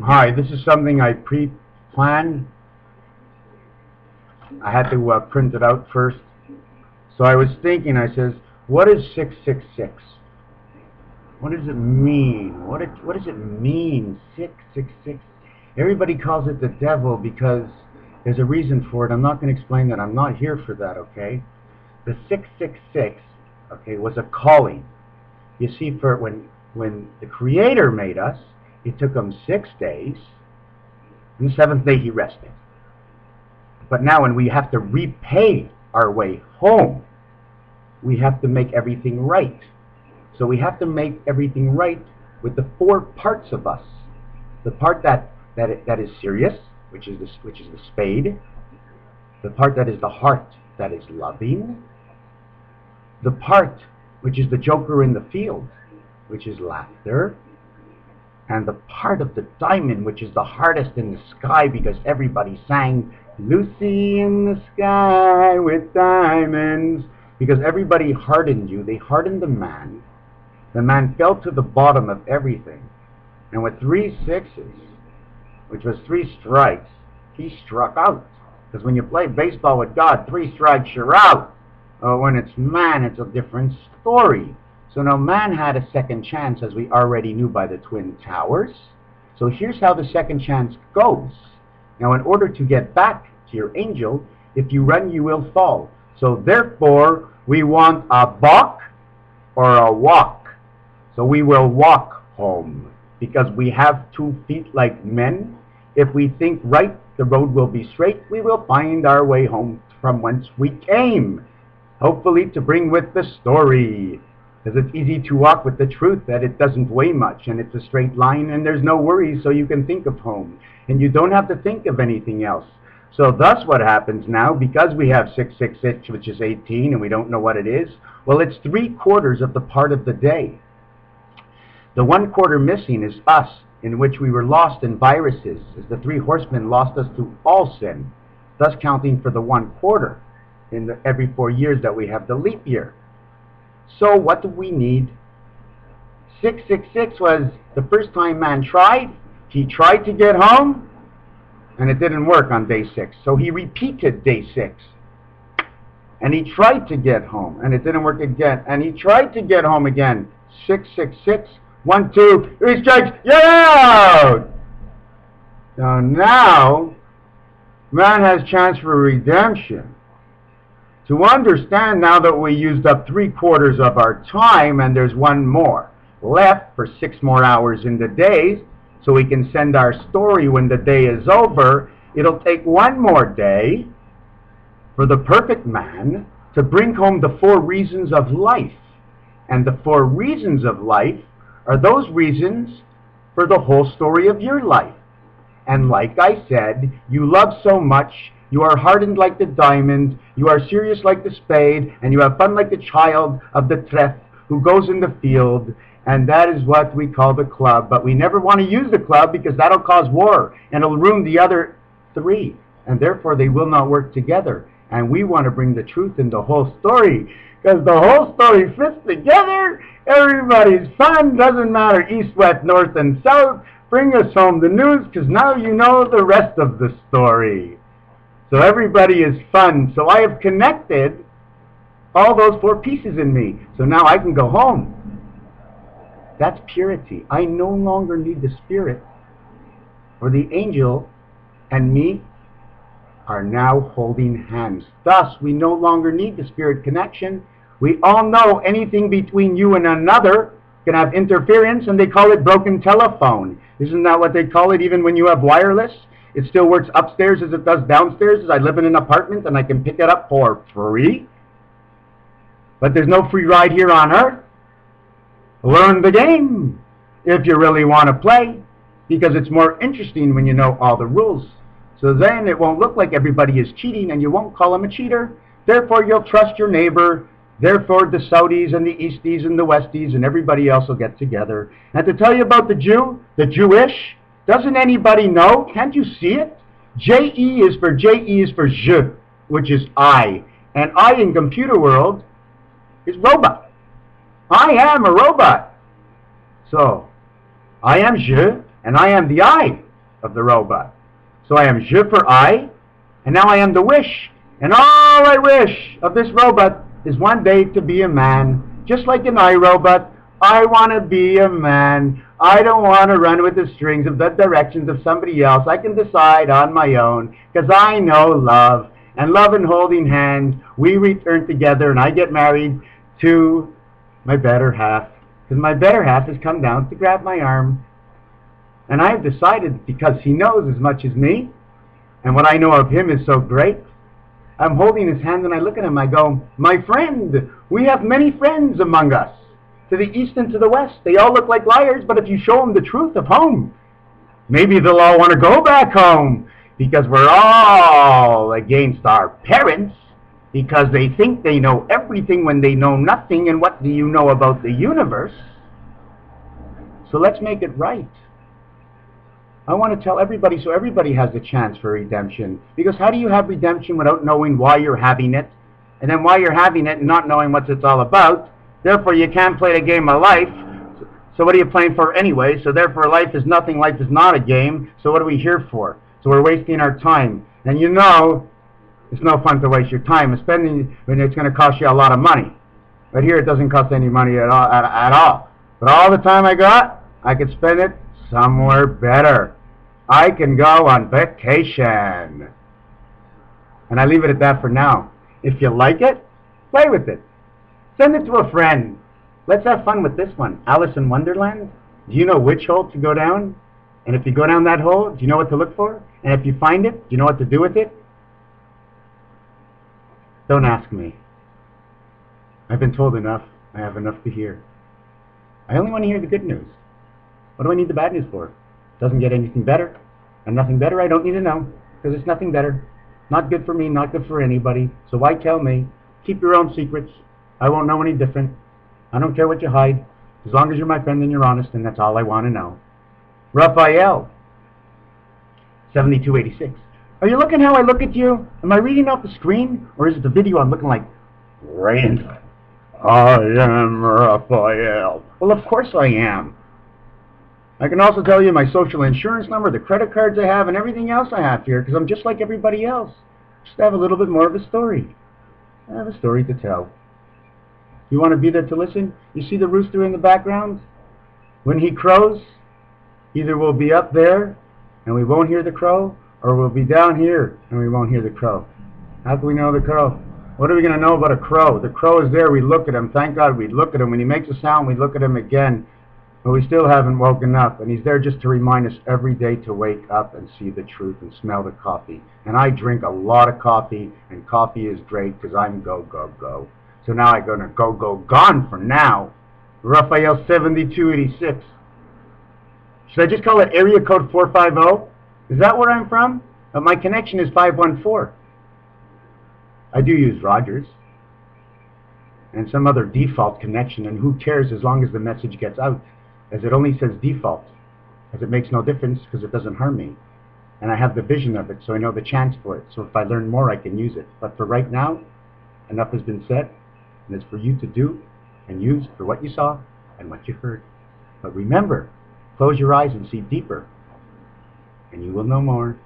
Hi, this is something I pre-planned. I had to print it out first. So I was thinking, I says, what is 666? What does it mean? What does it mean, 666? Everybody calls it the devil because there's a reason for it. I'm not going to explain that. I'm not here for that, okay? The 666, okay, was a calling. You see, for when the Creator made us, it took him 6 days. And the 7th day he rested. But now when we have to repay our way home, we have to make everything right. So we have to make everything right with the 4 parts of us. The part that is serious, which is the spade. The part that is the heart, that is loving. The part which is the joker in the field, which is laughter. And the part of the diamond, which is the hardest in the sky, because everybody sang Lucy in the sky with diamonds, because everybody hardened you. They hardened the man. The man fell to the bottom of everything. And with 3 sixes, which was 3 strikes, he struck out. Because when you play baseball with God, 3 strikes, you're out. When it's man, it's a different story. So now man had a second chance, as we already knew by the Twin Towers. So here's how the second chance goes. Now in order to get back to your angel, if you run, you will fall. So therefore, we want a balk or a walk. So we will walk home, because we have 2 feet like men. If we think right, the road will be straight. We will find our way home from whence we came. Hopefully to bring with the story. Because it's easy to walk with the truth that it doesn't weigh much, and it's a straight line, and there's no worries, so you can think of home. And you don't have to think of anything else. So thus what happens now, because we have 666, which is 18, and we don't know what it is, well, it's 3/4 of the part of the day. The 1/4 missing is us, in which we were lost in viruses, as the 3 horsemen lost us to all sin, thus counting for the 1/4 in every 4 years that we have the leap year. So what do we need? 666 was the first time man tried. He tried to get home, and it didn't work on day 6. So he repeated day 6. And he tried to get home, and it didn't work again. And he tried to get home again. 666, 1, 2, 3 strikes, you're out! So now, man has chance for redemption. To understand now that we used up 3/4 of our time, and there's 1 more left for 6 more hours in the day, so we can send our story when the day is over, it'll take 1 more day for the perfect man to bring home the 4 reasons of life. And the 4 reasons of life are those reasons for the whole story of your life. And like I said, you love so much, you are hardened like the diamond, you are serious like the spade, and you have fun like the child of the trèfle who goes in the field, and that is what we call the club. But we never want to use the club, because that'll cause war, and it'll ruin the other 3, and therefore they will not work together. And we want to bring the truth in the whole story, because the whole story fits together, everybody's fun, doesn't matter east, west, north, and south. Bring us home the news, because now you know the rest of the story. So everybody is fun. So I have connected all those 4 pieces in me. So now I can go home. That's purity. I no longer need the spirit, for the angel and me are now holding hands. Thus, we no longer need the spirit connection. We all know anything between you and another can have interference, and they call it broken telephone. Isn't that what they call it even when you have wireless? It still works upstairs as it does downstairs, as I live in an apartment and I can pick it up for free. But there's no free ride here on earth. Learn the game if you really want to play, because it's more interesting when you know all the rules. So then it won't look like everybody is cheating, and you won't call him a cheater. Therefore you'll trust your neighbor. Therefore the Saudis and the Easties and the Westies and everybody else will get together. And to tell you about the Jew, the Jewish, doesn't anybody know? Can't you see it? J-E is for je, which is I. And I in computer world is robot. I am a robot. So, I am je, and I am the I. of the robot. So I am je for I, and now I am the wish. And all I wish of this robot is one day to be a man. Just like an iRobot, I want to be a man. I don't want to run with the strings of the directions of somebody else. I can decide on my own, because I know love. And love and holding hands, we return together, and I get married to my better half. Because my better half has come down to grab my arm. And I have decided, because he knows as much as me, and what I know of him is so great, I'm holding his hand and I look at him, I go, my friend, we have many friends among us, to the east and to the west. They all look like liars, but if you show them the truth of home, maybe they'll all want to go back home, because we're all against our parents, because they think they know everything when they know nothing, and what do you know about the universe? So let's make it right. I want to tell everybody so everybody has the chance for redemption. Because how do you have redemption without knowing why you're having it? And then why you're having it and not knowing what it's all about? Therefore, you can't play the game of life. So what are you playing for anyway? So therefore, life is nothing. Life is not a game. So what are we here for? So we're wasting our time. And you know, it's no fun to waste your time. Spending when it's going to cost you a lot of money. But here, it doesn't cost any money at all. But all the time I got, I could spend it somewhere better. I can go on vacation. And I leave it at that for now. If you like it, play with it. Send it to a friend. Let's have fun with this one. Alice in Wonderland. Do you know which hole to go down? And if you go down that hole, do you know what to look for? And if you find it, do you know what to do with it? Don't ask me. I've been told enough. I have enough to hear. I only want to hear the good news. What do I need the bad news for? Doesn't get anything better. And nothing better I don't need to know, because it's nothing better. Not good for me, not good for anybody. So why tell me? Keep your own secrets. I won't know any different. I don't care what you hide. As long as you're my friend and you're honest, and that's all I want to know. Raphael, 7286. Are you looking how I look at you? Am I reading off the screen? Or is it the video I'm looking like right into it? I am Raphael. Well, of course I am. I can also tell you my social insurance number, the credit cards I have, and everything else I have here, because I'm just like everybody else. Just have a little bit more of a story. I have a story to tell. You want to be there to listen? You see the rooster in the background? When he crows, either we'll be up there and we won't hear the crow, or we'll be down here and we won't hear the crow. How can we know the crow? What are we going to know about a crow? The crow is there, we look at him. Thank God we look at him. When he makes a sound, we look at him again. But we still haven't woken up, and he's there just to remind us every day to wake up and see the truth and smell the coffee. And I drink a lot of coffee, and coffee is great because I'm go, go, go. So now I'm going to go, go, gone for now. Raphael 7286. Should I just call it area code 450? Is that where I'm from? But my connection is 514. I do use Rogers and some other default connection, and who cares as long as the message gets out, as it only says default, as it makes no difference because it doesn't harm me. And I have the vision of it, so I know the chance for it. So if I learn more, I can use it. But for right now, enough has been said, and it's for you to do and use for what you saw and what you heard. But remember, close your eyes and see deeper, and you will know more.